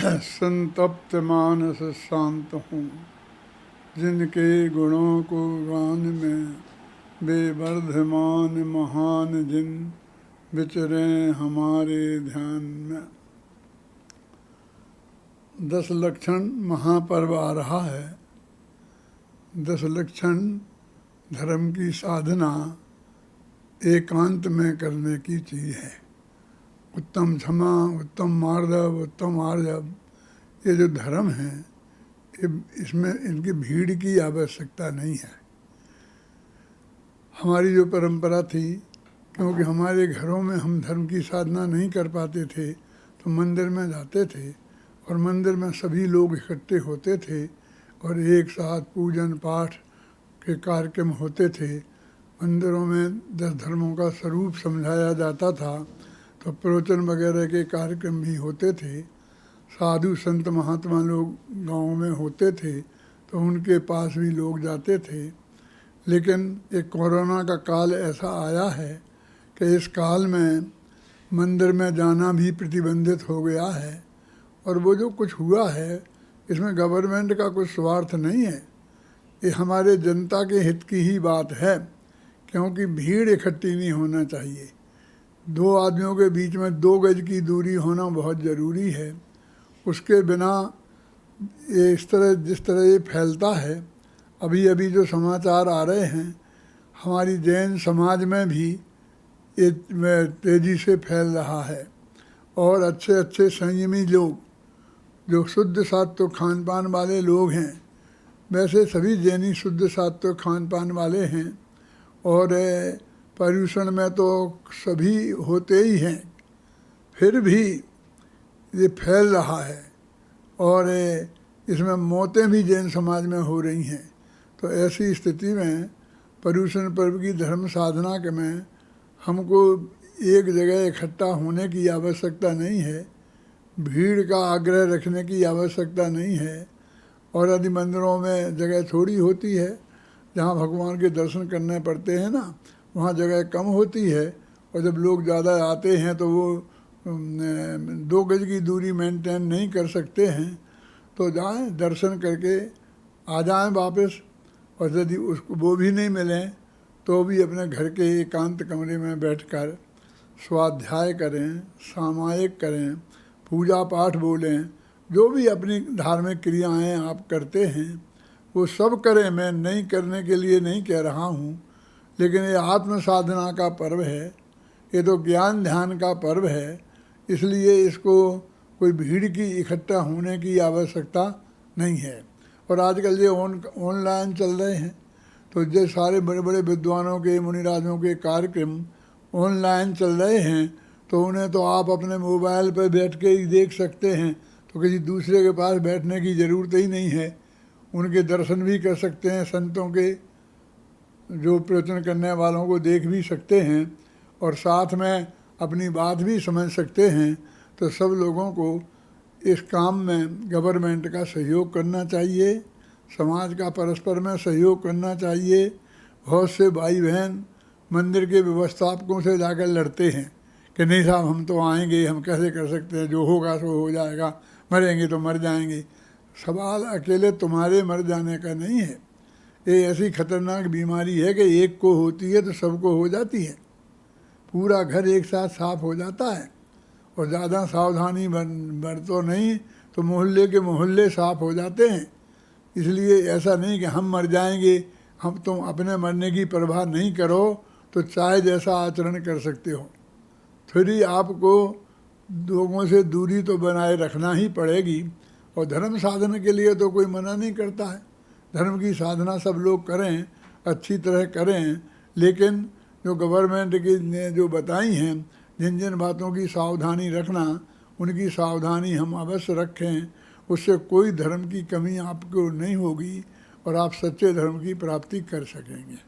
संतप्त मानस शांत हूँ, जिनके गुणों को गान में बेवर्धमान महान जिन विचरे हमारे ध्यान में। 10 लक्षण महापर्व आ रहा है। 10 लक्षण धर्म की साधना एकांत में करने की चीज़ है। उत्तम क्षमा, उत्तम मार्दव, उत्तम आर्जव, ये जो धर्म है इसमें इनकी भीड़ की आवश्यकता नहीं है। हमारी जो परंपरा थी, क्योंकि हमारे घरों में हम धर्म की साधना नहीं कर पाते थे तो मंदिर में जाते थे और मंदिर में सभी लोग इकट्ठे होते थे और एक साथ पूजन पाठ के कार्यक्रम होते थे। मंदिरों में 10 धर्मों का स्वरूप समझाया जाता था, तो प्रवचन वगैरह के कार्यक्रम भी होते थे। साधु संत महात्मा लोग गाँव में होते थे तो उनके पास भी लोग जाते थे। लेकिन एक कोरोना का काल ऐसा आया है कि इस काल में मंदिर में जाना भी प्रतिबंधित हो गया है। और वो जो कुछ हुआ है इसमें गवर्नमेंट का कुछ स्वार्थ नहीं है, ये हमारे जनता के हित की ही बात है। क्योंकि भीड़ इकट्ठी नहीं होना चाहिए। 2 आदमियों के बीच में 2 गज की दूरी होना बहुत ज़रूरी है। उसके बिना ये इस तरह जिस तरह ये फैलता है, अभी अभी जो समाचार आ रहे हैं, हमारी जैन समाज में भी ये तेज़ी से फैल रहा है। और अच्छे अच्छे संयमी लोग जो शुद्ध सात्विक खान पान वाले लोग हैं, वैसे सभी जैनी शुद्ध सात्विक खान पान वाले हैं और पर्यूषण में तो सभी होते ही हैं, फिर भी ये फैल रहा है और इसमें मौतें भी जैन समाज में हो रही हैं। तो ऐसी स्थिति में पर्यूषण पर्व की धर्म साधना के में हमको एक जगह इकट्ठा होने की आवश्यकता नहीं है, भीड़ का आग्रह रखने की आवश्यकता नहीं है। और यदि मंदिरों में जगह थोड़ी होती है, जहाँ भगवान के दर्शन करने पड़ते हैं ना, वहाँ जगह कम होती है और जब लोग ज़्यादा आते हैं तो वो 2 गज की दूरी मेंटेन नहीं कर सकते हैं, तो जाएं दर्शन करके आ जाएं वापस। और यदि उसको वो भी नहीं मिलें तो भी अपने घर के एकांत कमरे में बैठकर स्वाध्याय करें, सामायिक करें, पूजा पाठ बोलें, जो भी अपनी धार्मिक क्रियाएं आप करते हैं वो सब करें। मैं नहीं करने के लिए नहीं कह रहा हूँ, लेकिन ये आत्म साधना का पर्व है, ये तो ज्ञान ध्यान का पर्व है, इसलिए इसको कोई भीड़ की इकट्ठा होने की आवश्यकता नहीं है। और आजकल ये ऑनलाइन चल रहे हैं, तो ये सारे बड़े बड़े विद्वानों के मुनिराजों के कार्यक्रम ऑनलाइन चल रहे हैं, तो उन्हें तो आप अपने मोबाइल पर बैठ के ही देख सकते हैं, तो किसी दूसरे के पास बैठने की ज़रूरत ही नहीं है। उनके दर्शन भी कर सकते हैं, संतों के जो प्रवचन करने वालों को देख भी सकते हैं और साथ में अपनी बात भी समझ सकते हैं। तो सब लोगों को इस काम में गवर्नमेंट का सहयोग करना चाहिए, समाज का परस्पर में सहयोग करना चाहिए। बहुत से भाई बहन मंदिर के व्यवस्थापकों से जाकर लड़ते हैं कि नहीं साहब हम तो आएंगे, हम कैसे कर सकते हैं, जो होगा सो हो जाएगा, मरेंगे तो मर जाएंगे। सवाल अकेले तुम्हारे मर जाने का नहीं है, ये ऐसी खतरनाक बीमारी है कि एक को होती है तो सबको हो जाती है। पूरा घर एक साथ साफ हो जाता है और ज़्यादा सावधानी बरतो नहीं तो मोहल्ले के मोहल्ले साफ हो जाते हैं। इसलिए ऐसा नहीं कि हम मर जाएंगे, हम तुम अपने मरने की परवाह नहीं करो तो चाहे जैसा आचरण कर सकते हो। फिर ही आपको लोगों से दूरी तो बनाए रखना ही पड़ेगी। और धर्म साधन के लिए तो कोई मना नहीं करता है, धर्म की साधना सब लोग करें, अच्छी तरह करें। लेकिन जो गवर्नमेंट की ने जो बताई हैं, जिन जिन बातों की सावधानी रखना, उनकी सावधानी हम अवश्य रखें। उससे कोई धर्म की कमी आपको नहीं होगी और आप सच्चे धर्म की प्राप्ति कर सकेंगे।